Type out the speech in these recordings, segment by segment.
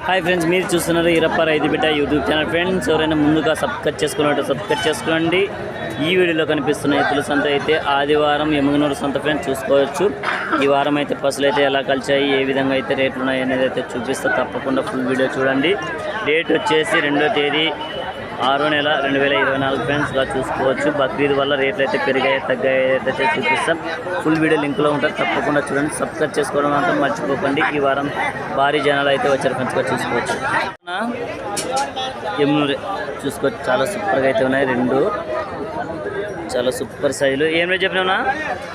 Hi friends, మీరు చూస్తున్నారు ఈరప్ప రైతు బిడ్డ యూట్యూబ్ ఛానల్. ఫ్రెండ్స్, ఎవరైనా ముందుగా సబ్స్క్రైబ్ చేసుకోండి. ఈ వీడియోలో కనిపిస్తున్న ఎద్దుల సంత అయితే ఆదివారం ఎమ్మిగనూరు సంత ఫ్రెండ్స్ చూసుకోవచ్చు. ఈ వారం అయితే పసులు అయితే ఎలా కలిచాయి, ఏ విధంగా అయితే రేట్లు ఉన్నాయి అనేది అయితే చూపిస్తా. తప్పకుండా ఫుల్ వీడియో చూడండి. డేట్ వచ్చేసి 2వ తేదీ 6వ నెల 2024 ఫ్రెండ్స్గా చూసుకోవచ్చు. బక్రీద్ వల్ల రేట్లు అయితే పెరిగాయి తగ్గాయి అయితే చూపిస్తాం. ఫుల్ వీడియో లింక్లో ఉంటుంది, తప్పకుండా చూడండి. సబ్స్క్రైబ్ చేసుకోవడం అంటే మర్చిపోకండి. ఈ వారం భారీ జనాలు అయితే వచ్చారు ఫ్రెండ్స్గా చూసుకోవచ్చు. ఎమ్మిగనూరు చూసుకోవచ్చు, చాలా సూపర్గా అయితే ఉన్నాయి. రెండు చాలా సూపర్ సైజులు. ఏం రేట్ చెప్పినా?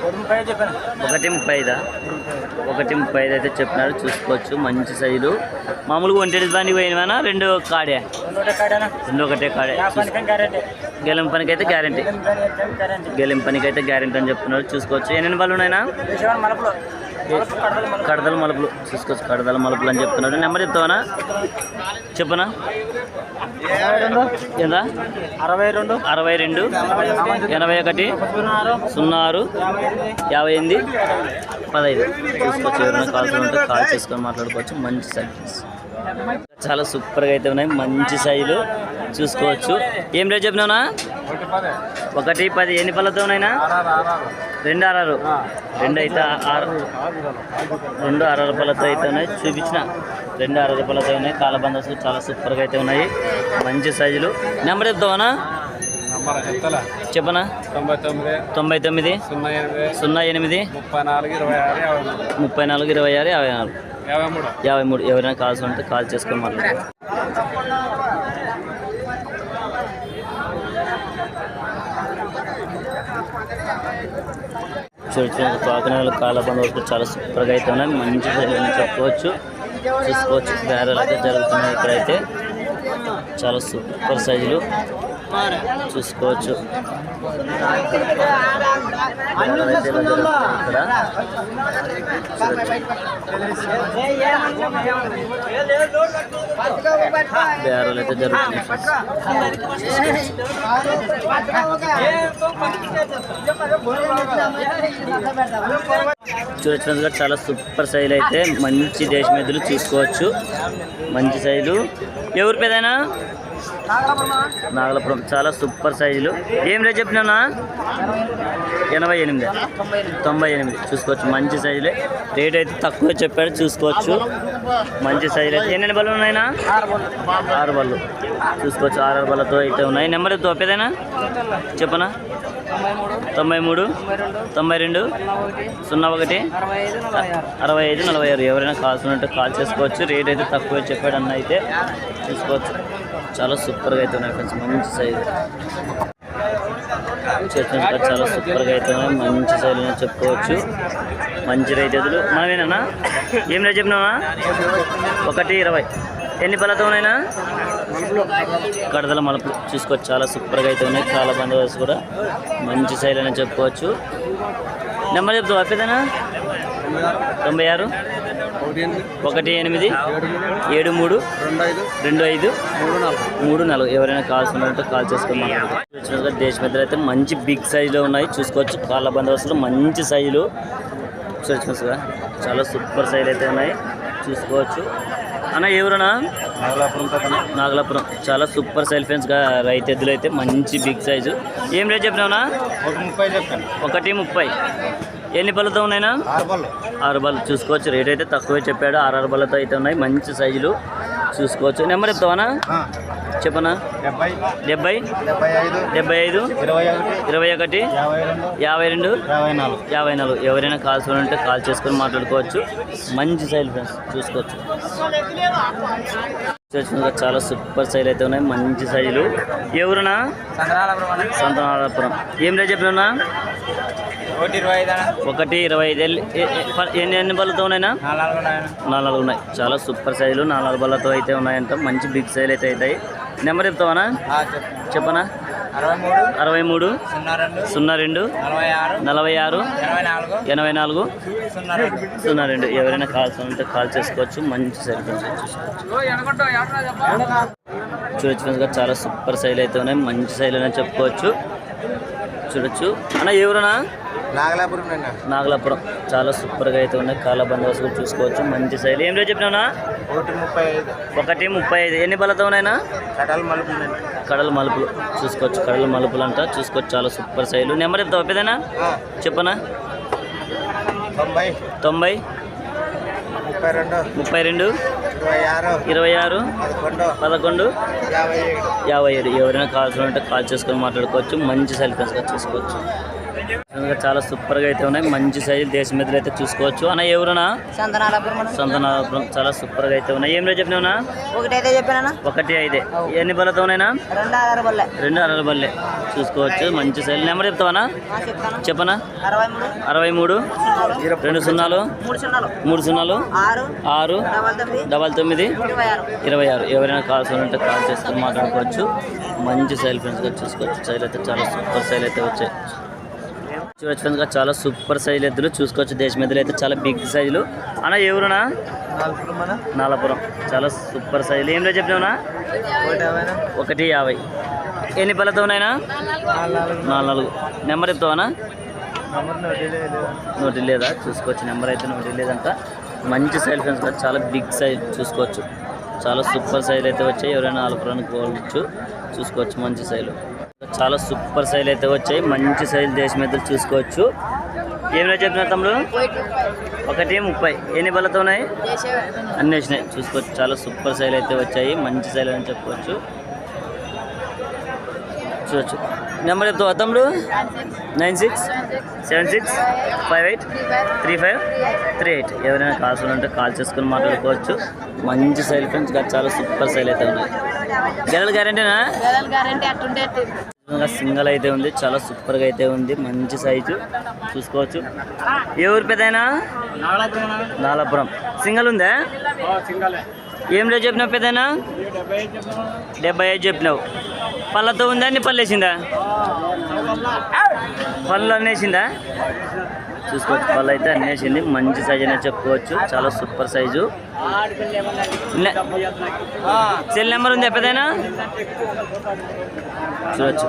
1.35. 1.35 అయితే చెప్పినారు. చూసుకోవచ్చు, మంచి సైజులు. మామూలుగా ఒంటెడి దానికి పోయినవా? రెండు కాడే, రెండు ఒకటే కాడే. గెలం పనికి అయితే గ్యారంటీ, గెలం పనికి అయితే గ్యారంటీ అని చెప్తున్నారు. చూసుకోవచ్చు. ఎన్ని బళ్ళు ఉన్నాయినా? కడదల మలుపులు చూసుకోవచ్చు, కడదల మలుపులు అని చెప్తున్నాడు. నెంబర్ చెప్తావనా? చెప్పనా? ఎంత? 62 81 06 58 15. చూసుకోవచ్చు. ఎవరైనా కాల్స్ ఉంటే కాల్ చేసుకొని మాట్లాడుకోవచ్చు. మంచి సైజ్, చాలా సూపర్గా అయితే ఉన్నాయి. మంచి సైజులు చూసుకోవచ్చు. ఏం రేట్ చెప్పినావునా? 1.10. ఎన్ని పళ్ళతో ఉన్నాయినా? 2 6. 2 అయితే 2 6 పళ్ళతో అయితే ఉన్నాయి. చూపించిన 2 6 పళ్ళతో ఉన్నాయి. కాలబందస్ చాలా సూపర్గా అయితే ఉన్నాయి. మంచి సైజులు. నెంబర్ చెప్తావనా? చెప్పనా? 99 08 34 26 53. ఎవరైనా కాల్స్ ఉంటే కాల్ చేసుకొని మాట్లాడారు. చూడండి, తోకనేలు కాలబంద వరకు చాలా సూపర్గా అయితే ఉన్నాయి. మంచి సైజులు చెప్పుకోవచ్చు. చూసుకోవచ్చు. బేరాలు అయితే జరుగుతున్నాయి. ఇక్కడైతే చాలా సూపర్ సైజులు చూసుకోవచ్చు. ఇక్కడ బేరాలు అయితే జరుగుతున్నాయి. చూడొచ్చు, చాలా సూపర్ సైజులు అయితే మంచి దేశం ఎద్దులు చూసుకోవచ్చు. మంచి సైజులు. ఎవరి పేదైనా? నాగలాపురం. చాలా సూపర్ సైజులు. ఏం రేట్ చెప్పినా? 88 98. చూసుకోవచ్చు. మంచి సైజులే. రేట్ అయితే తక్కువ చెప్పాడు. చూసుకోవచ్చు. మంచి సైజులు అయితే. ఎన్ని బళ్ళు ఉన్నాయినా? 6 బళ్ళు. చూసుకోవచ్చు. 6 బళ్ళతో అయితే ఉన్నాయి. నెంబర్ తోపేదైనా చెప్పనా? 93 92 01 65 46. ఎవరైనా కాల్స్ ఉంటే కాల్ చేసుకోవచ్చు. రేట్ అయితే తక్కువ చెప్పాడు అన్న అయితే. చూసుకోవచ్చు. చాలా సూపర్గా అయితే ఉన్నాయి ఫ్రెండ్స్. మంచి సైజు చాలా సూపర్గా అయితే ఉన్నాయి. మంచి సైజు అని చెప్పుకోవచ్చు. మంచి రైతులు మనమేనా? ఏం రేట్ చెప్పినావా? 1.20. ఎన్ని పళ్ళతో ఉన్నాయినా? కడదల మలుపులు. చూసుకోవచ్చు. చాలా సూపర్గా అయితే ఉన్నాయి. చాలా బందోబస్తు కూడా మంచి సైజు అని చెప్పుకోవచ్చు. నెంబర్ చెప్తావు అప్పేదేనా? 96 18 73 25 34. ఎవరైనా కాల్స్ ఉన్నట్టు కాల్ చేసుకొని మాట్లాడుతున్నారు. దేశమెద్దలు అయితే మంచి బిగ్ సైజులో ఉన్నాయి. చూసుకోవచ్చు. కాళ్ళ బందోబస్తులు మంచి సైజులు చూసుకోవచ్చుగా. చాలా సూపర్ సైజులు అయితే ఉన్నాయి. చూసుకోవచ్చు. అన్న ఎవరన్నా? నాగలాపురం. చాలా సూపర్ సైజ్ ఫ్రెండ్స్గా రైతు ఎద్దులు అయితే మంచి బిగ్ సైజు. ఏం రేట్ చెప్పినావునా? 1.30. ఎన్ని పళ్ళతో ఉన్నాయినా? 6 బళ్ళు. చూసుకోవచ్చు. రేట్ అయితే తక్కువే చెప్పాడు. 6 బళ్ళతో అయితే ఉన్నాయి. మంచి సైజులు చూసుకోవచ్చు. నెంబర్ చెప్తావానా? చెప్పనా? 70 75 21 52 54. ఎవరైనా కాల్స్ ఉంటే కాల్ చేసుకొని మాట్లాడుకోవచ్చు. మంచి సైజు ఫ్రెండ్స్ చూసుకోవచ్చు. చాలా సూపర్ సైజులు అయితే ఉన్నాయి. మంచి సైజులు. ఎవరునా? సంతనాపురం. ఏం రేట్ చెప్పినా? 1.25. ఎన్ని బళ్ళతో ఉన్నాయినా? 4 ఉన్నాయి. చాలా సూపర్ సైజులు 4 బళ్ళతో అయితే ఉన్నాయంట. మంచి బిగ్ సైజులు అయితే అవుతాయి. నెంబర్ చెప్తావానా? చెప్పనా? 63 02 46 84 02. ఎవరైనా కాల్స్ ఉంటే కాల్ చేసుకోవచ్చు. మంచి సైజు చూడొచ్చు. చాలా సూపర్ సైజులు అయితే ఉన్నాయి. మంచి సైజులు అని చెప్పుకోవచ్చు. చూడొచ్చు. అన్న ఎవరన్నా? నాగలాపురం చాలా సూపర్గా అయితే ఉన్నాయి. కాళ్ళ బందోబస్తు కూడా చూసుకోవచ్చు. మంచి సైజు. ఏం రేట్ చెప్పినా? 1:35. ఎన్ని బలతో ఉన్నాయినా? కడల మలుపులు చూసుకోవచ్చు. కడల మలుపులు అంట చూసుకోవచ్చు. చాలా సూపర్ సైజులు. నెంబర్ చెప్తావు పెద్దనా? చెప్పనా? 90 32 26 11 57. ఎవరైనా కావాల్సి ఉంటే కాల్ చేసుకొని మాట్లాడుకోవచ్చు. మంచి సైజుగా చూసుకోవచ్చు. చాలా సూపర్గా అయితే ఉన్నాయి. మంచి సైజులు దేశం మీదలు అయితే చూసుకోవచ్చు. అన్న ఎవరునా? సంతనాపురం. చాలా సూపర్గా అయితే ఉన్నాయి. ఏం రేట్ చెప్పినా? 1:5. ఎన్ని బలతో ఉన్నాయినా? 2 అరల బల్లె చూసుకోవచ్చు. మంచి సైజు. నెంబర్ చెప్తావా? చెప్పనా? 63 20 30 6 99 26. ఎవరైనా కావాల్సి ఉంటే కాల్ చేసుకొని మాట్లాడుకోవచ్చు. మంచి సైజు ఫ్రెండ్స్గా చూసుకోవచ్చు. సైజులు అయితే చాలా సూపర్ సైజులు అయితే వచ్చాయి. చూడొచ్చు ఫ్రెండ్స్గా చాలా సూపర్ సైజులు ఎద్దులు చూసుకోవచ్చు. దేశం ఎద్దులు అయితే చాలా బిగ్ సైజులు. అన్న ఎవరునా? నాలపురం. చాలా సూపర్ సైజులు. ఏం రేట్ చెప్పినావునా? 1:50. ఎన్ని పళ్ళతో ఉన్నాయినా? 4. నెంబర్ చెప్తావా? నోటి లేదా? చూసుకోవచ్చు. నెంబర్ అయితే నోటి లేదంట. మంచి సైజు ఫ్రెండ్స్గా చాలా బిగ్ సైజ్ చూసుకోవచ్చు. చాలా సూపర్ సైజులు అయితే వచ్చాయి. ఎవరైనా నాలుపురానికి పోవచ్చు. చూసుకోవచ్చు. మంచి సైజులు చాలా సూపర్ సైజులు అయితే వచ్చాయి. మంచి సైజు దేశం ఎద్దులు చూసుకోవచ్చు. ఏమైనా చెప్పినారు తమ్ముడు? 1:30. ఎన్ని బలతో ఉన్నాయి? అన్నీ వచ్చినాయి. చూసుకోవచ్చు. చాలా సూపర్ సైజులు అయితే వచ్చాయి. మంచి సైజులు అని చెప్పుకోవచ్చు. చూడొచ్చు. నెంబర్ చెప్తావా తమ్ముడు? 96 76 58 35 38. ఎవరైనా కాల్స్ ఉంటే కాల్ చేసుకొని మాట్లాడుకోవచ్చు. మంచి సైజు ఫ్రెండ్స్ చాలా సూపర్ సైజులు అయితే ఉన్నాయి. గెలల గ్యారెంటీనా? సింగల్ అయితే ఉంది. చాలా సూపర్గా అయితే ఉంది. మంచి సైజు చూసుకోవచ్చు. ఏ ఊరు పెద్దయినా? నాలాపురం. సింగల్ ఉందా? ఏం రేట్ చెప్పినావు పెద్దయినా? 75 చెప్పినావు. పళ్ళతో ఉందా? అన్ని పళ్ళు వేసిందా? పళ్ళు అన్నేసిందా? చూసుకోవచ్చు. పళ్ళు అయితే అన్నేసింది. మంచి సైజు అనేది చెప్పుకోవచ్చు. చాలా సూపర్ సైజు. సెల్ నెంబర్ ఉంది పెద్దయినా? చూడొచ్చు.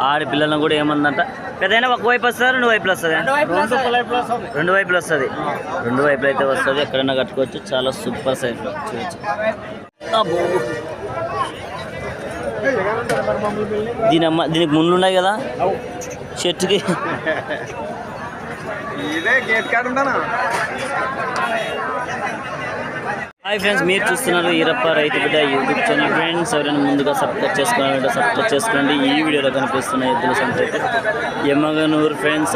ఆడపిల్లలను కూడా ఏమందంట పెద్దయినా ఒకవైపు వస్తుందా? 2 వైపులు వస్తుంది? 2 వైపులు వస్తుంది. 2 వైపులు అయితే వస్తుంది. ఎక్కడైనా కట్టుకోవచ్చు. చాలా సూపర్ సైజ్ చూడొచ్చు. దీనికి ముళ్ళు ఉన్నాయి కదా చెట్టుకి. హాయ్ ఫ్రెండ్స్, మీరు చూస్తున్నారు ఈరప్ప రైతు బిడ్డ యూట్యూబ్ ఛానల్. ఫ్రెండ్స్ ఎవరైనా ముందుగా సబ్స్క్రైబ్ చేసుకోవాలంటే సబ్స్క్రైబ్ చేసుకోండి. ఈ వీడియోలో కనిపిస్తున్న ఎద్దుల సంఖ్య అయితే ఎమ్మగనూరు ఫ్రెండ్స్.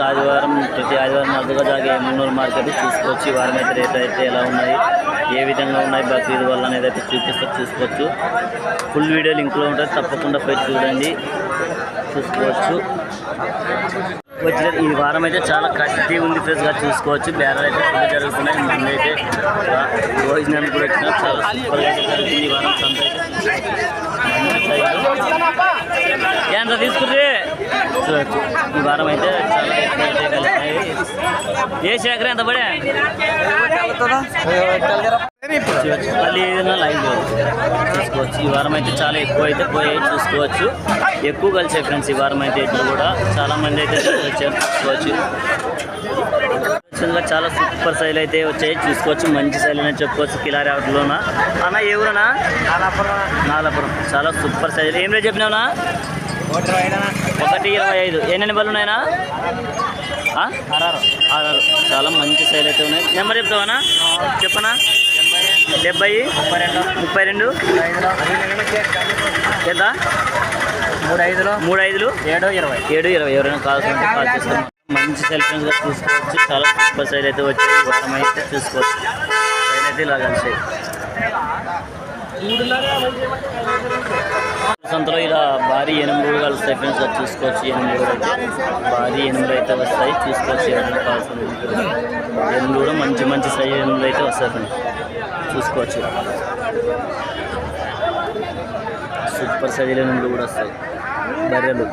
ప్రతి ఆదివారం అర్థగా జాగే ఎమ్మగనూరు మార్కెట్ చూసుకోవచ్చు. ఈ వారం అయితే రేట్లు అయితే ఎలా ఉన్నాయి, ఏ విధంగా ఉన్నాయి, బక్రీద్ వల్ల అనేది అయితే చూసుకోవచ్చు. ఫుల్ వీడియో లింక్లో ఉంటుంది. తప్పకుండా పోయి చూడండి, చూసుకోవచ్చు. వచ్చిన ఈ వారం అయితే చాలా కష్టి ఉంది ఫ్రెండ్స్గా చూసుకోవచ్చు. బేరాలు అయితే ఫుల్ జరుగుతున్నాయి. మంది అయితే భోజనానికి కూడా వచ్చిన చాలా సూపర్గా అయితే జరుగుతుంది ఈ వారం. సంత ఎంత తీసుకుంటే చూడవచ్చు. ఈ వారం అయితే చాలా ఎక్కువ అయితే కలిసినాయి. ఏ శేఖర్ ఎంత పడే మళ్ళీ ఏదైనా లైవ్ చూసుకోవచ్చు. ఈ వారం అయితే చాలా ఎక్కువ అయితే పోయాయి చూసుకోవచ్చు. ఎక్కువ కలిసాయి ఫ్రెండ్స్ ఈ వారం అయితే. ఎట్లు కూడా చాలా మంది అయితే వచ్చారు చూసుకోవచ్చు. చాలా సూపర్ సైజులు అయితే వచ్చాయి చూసుకోవచ్చు. మంచి సైజులు అని చెప్పుకోవచ్చు. కిలారి అవుట్లోన. అన్న ఏ ఊరనా? నాలాపురం. చాలా సూపర్ సైజులు. ఏం రేట్ చెప్పినావునా? 1:25. ఎన్ని బళ్ళు ఉన్నాయినా? 6. చాలా మంచి సైజులు అయితే ఉన్నాయి. నెంబర్ చెప్తావా? చెప్పనా? 70 32 ఎంత? 35 7 20. ఎవరైనా కాల్ చేసుకోండి. మంచి సెల్ఫీగా చూసుకోవచ్చు. చాలా సూపర్ సైజ్ అయితే వచ్చాయి. వారం అయితే చూసుకోవచ్చు. సైజ్ అయితే ఇలా కలిసాయి. సంతలో ఇలా భారీ 8 కలుస్తాయి ఫ్రెండ్స్. చూసుకోవచ్చు. 8 అయితే భారీ 8 అయితే వస్తాయి చూసుకోవచ్చు. ఎవరైనా కావాల్సిన 8 కూడా మంచి సైజ్ 8 అయితే వస్తాయి ఫ్రెండ్స్. చూసుకోవచ్చు. సూపర్ సైజులో 8 కూడా వస్తాయి బర్రెలు.